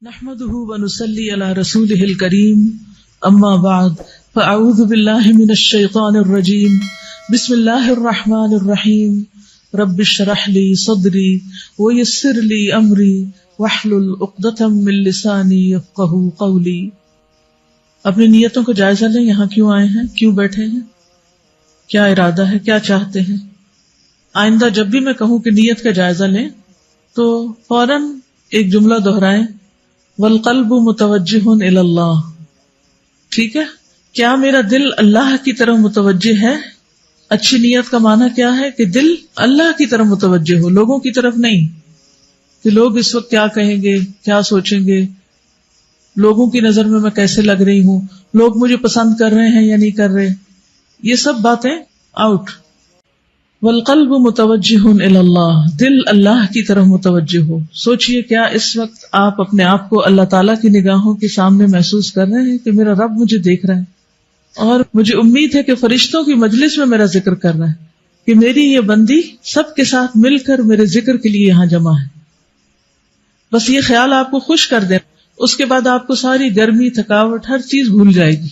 نحمده ونصلي على رسوله الكريم اما بعد فاعوذ بالله من الشيطان الرجيم بسم الله الرحمن الرحيم رب اشرح لي صدري ويسر لي امري واحلل عقدة من لساني يفقهوا قولي۔ اپنی نیتوں کا جائزہ لیں، یہاں کیوں آئے ہیں، کیوں بیٹھے ہیں، کیا ارادہ ہے، کیا چاہتے ہیں۔ آئندہ جب بھی میں کہوں کہ نیت کا جائزہ لیں تو فوراً ایک جملہ دہرائیں، والقلب متوجہ الی اللہ۔ ٹھیک ہے، کیا میرا دل اللہ کی طرف متوجہ ہے؟ اچھی نیت کا معنی کیا ہے کہ دل اللہ کی طرف متوجہ ہو، لوگوں کی طرف نہیں کہ لوگ اس وقت کیا کہیں گے، کیا سوچیں گے، لوگوں کی نظر میں میں کیسے لگ رہی ہوں، لوگ مجھے پسند کر رہے ہیں یا نہیں کر رہے، یہ سب باتیں آؤٹ۔ والقلب متوجہ الی اللہ، دل اللہ کی طرف متوجہ ہو۔ سوچئے کیا اس وقت آپ اپنے آپ کو اللہ تعالیٰ کی نگاہوں کے سامنے محسوس کر رہے ہیں کہ میرا رب مجھے دیکھ رہا ہے، اور مجھے امید ہے کہ فرشتوں کی مجلس میں میرا ذکر کر رہا ہے، کہ میری یہ بندی سب کے ساتھ مل کر میرے ذکر کے لیے یہاں جمع ہے۔ بس یہ خیال آپ کو خوش کر دے، اس کے بعد آپ کو ساری گرمی، تھکاوٹ، ہر چیز بھول جائے گی۔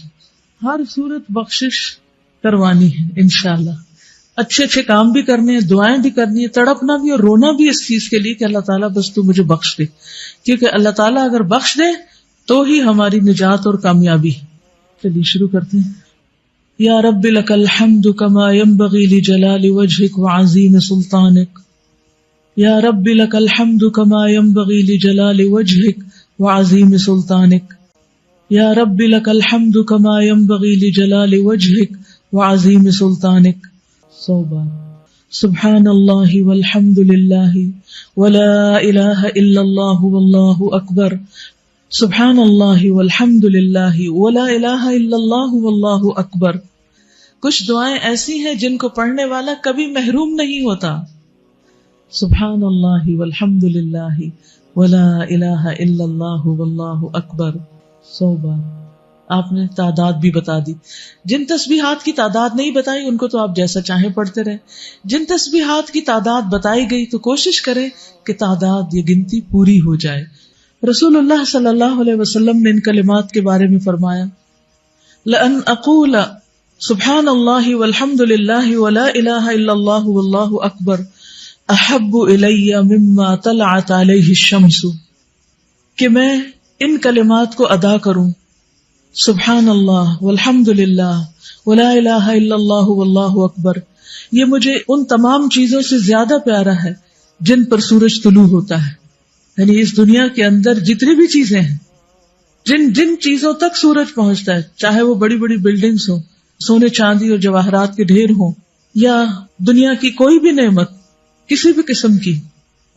ہر صورت بخشش کروانی ہے انشاءاللہ، اچھے اچھے کام بھی کرنے ہیں، دعائیں بھی کرنی ہے، تڑپنا بھی اور رونا بھی اس چیز کے لیے کہ اللہ تعالیٰ بس تو مجھے بخش دے، کیونکہ اللہ تعالیٰ اگر بخش دے تو ہی ہماری نجات اور کامیابی۔ چلیے شروع کرتے ہیں۔ یا رب لک الحمد کما ینبغی لجلال وجہک وعظیم سلطانک، یا رب لک الحمد کما ینبغی لجلال وجہک وعظیم سلطانک، یا رب لک الحمد کما ینبغی لجلال وجہک وعظیم سلطانک۔ 100 بار سبحان اللہ والحمد للہ ولا الہ الا اللہ واللہ اکبر، سبحان اللہ والحمد للہ ولا الہ الا اللہ واللہ اکبر۔ کچھ دعائیں ایسی ہیں جن کو پڑھنے والا کبھی محروم نہیں ہوتا۔ سبحان اللہ والحمد للہ ولا الہ الا اللہ واللہ اکبر 100 بار۔ آپ نے تعداد بھی بتا دی، جن تسبیحات کی تعداد نہیں بتائی ان کو تو آپ جیسا چاہیں پڑھتے رہیں، جن تسبیحات کی تعداد بتائی گئی تو کوشش کریں کہ تعداد یا گنتی پوری ہو جائے۔ رسول اللہ صلی اللہ علیہ وسلم نے ان کلمات کے بارے میں فرمایا، لَأَنْ أَقُولَ سُبْحَانَ اللَّهِ وَالْحَمْدُ لِلَّهِ وَلَا إِلَهَ إِلَّا اللَّهُ وَاللَّهُ أَكْبَرُ أَحَبُّ إِلَيَّ مِمَّا طَلَعَتْ عَلَيْهِ الشَّمْسُ، کہ میں ان کلمات کو ادا کروں، سبحان اللہ والحمد للہ ولا الہ الا اللہ واللہ اکبر، یہ مجھے ان تمام چیزوں سے زیادہ پیارا ہے جن پر سورج طلوع ہوتا ہے۔ یعنی اس دنیا کے اندر جتنی بھی چیزیں ہیں، جن چیزوں تک سورج پہنچتا ہے، چاہے وہ بڑی بڑی بلڈنگز ہوں، سونے چاندی اور جواہرات کے ڈھیر ہوں، یا دنیا کی کوئی بھی نعمت کسی بھی قسم کی،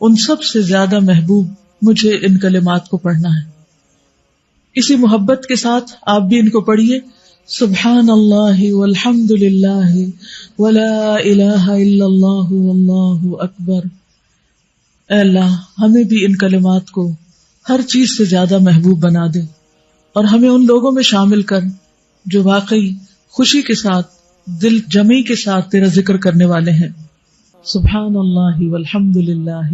ان سب سے زیادہ محبوب مجھے ان کلمات کو پڑھنا ہے۔ اسی محبت کے ساتھ آپ بھی ان کو پڑھیے، سبحان اللہ والحمد للہ ولا الہ الا اللہ واللہ اکبر۔ اے اللہ ہمیں بھی ان کلمات کو ہر چیز سے زیادہ محبوب بنا دے، اور ہمیں ان لوگوں میں شامل کر جو واقعی خوشی کے ساتھ، دل جمی کے ساتھ تیرا ذکر کرنے والے ہیں۔ سبحان اللہ والحمد للہ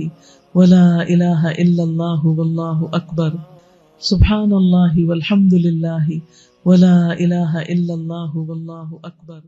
ولا الہ الا اللہ واللہ اکبر، سبحان اللہ والحمد للہ ولا الہ الا اللہ واللہ اکبر۔